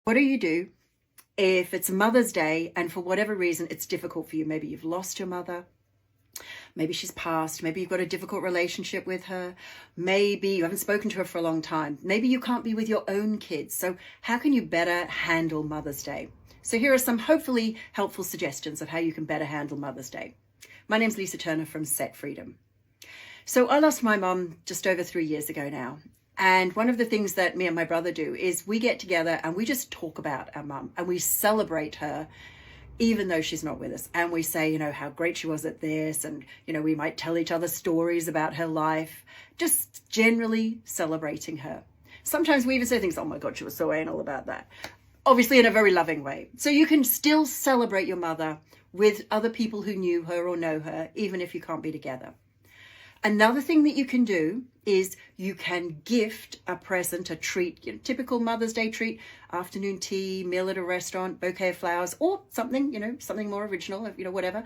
What do you do if it's Mother's Day and for whatever reason it's difficult for you? Maybe you've lost your mother, maybe she's passed, maybe you've got a difficult relationship with her, maybe you haven't spoken to her for a long time, maybe you can't be with your own kids. So how can you better handle Mother's Day? So here are some hopefully helpful suggestions of how you can better handle Mother's Day. My name's Lisa Turner from Set Freedom. So I lost my mum just over 3 years ago now. And one of the things that me and my brother do is we get together and we just talk about our mum and we celebrate her, even though she's not with us. And we say, how great she was at this. And, we might tell each other stories about her life, just generally celebrating her. Sometimes we even say things, oh my God, she was so anal about that. Obviously in a very loving way. So you can still celebrate your mother with other people who knew her or know her, even if you can't be together. Another thing that you can do is you can gift a present, a treat, typical Mother's Day treat, afternoon tea, meal at a restaurant, bouquet of flowers, or something, something more original, whatever.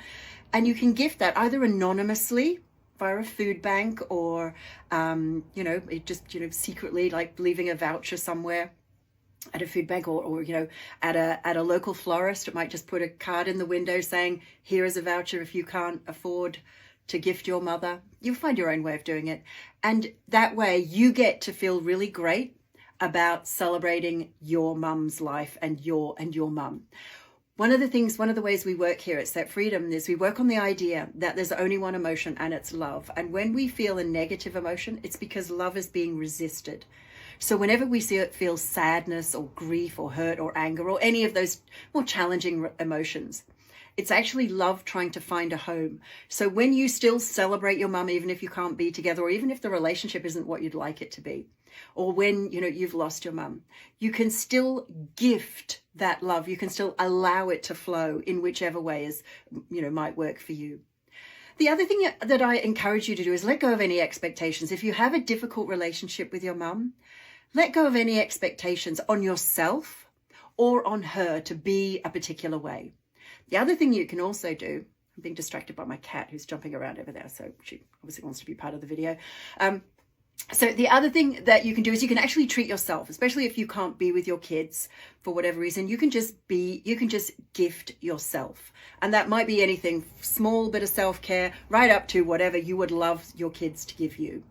And you can gift that either anonymously via a food bank or, secretly, like leaving a voucher somewhere at a food bank or at a local florist. It might just put a card in the window saying, here is a voucher if you can't afford to gift your mother. You'll find your own way of doing it. And that way you get to feel really great about celebrating your mum's life and your mum. One of the ways we work here at Set Freedom is we work on the idea that there's only one emotion, and it's love. And when we feel a negative emotion, it's because love is being resisted. So whenever we feel sadness or grief or hurt or anger or any of those more challenging emotions, it's actually love trying to find a home. So when you still celebrate your mum, even if you can't be together, or even if the relationship isn't what you'd like it to be, or when, you've lost your mum, you can still gift that love. You can still allow it to flow in whichever way is, might work for you. The other thing that I encourage you to do is let go of any expectations. If you have a difficult relationship with your mum, let go of any expectations on yourself or on her to be a particular way. The other thing you can also do, I'm being distracted by my cat who's jumping around over there, so she obviously wants to be part of the video. So the other thing that you can do is you can actually treat yourself, especially if you can't be with your kids for whatever reason. You can just gift yourself. And that might be anything, small bit of self-care, right up to whatever you would love your kids to give you.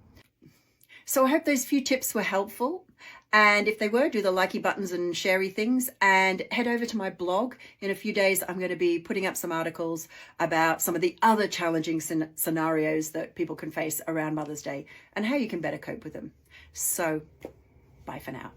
So I hope those few tips were helpful. And if they were, do the likey buttons and sharey things, and head over to my blog. In a few days, I'm going to be putting up some articles about some of the other challenging scenarios that people can face around Mother's Day and how you can better cope with them. So bye for now.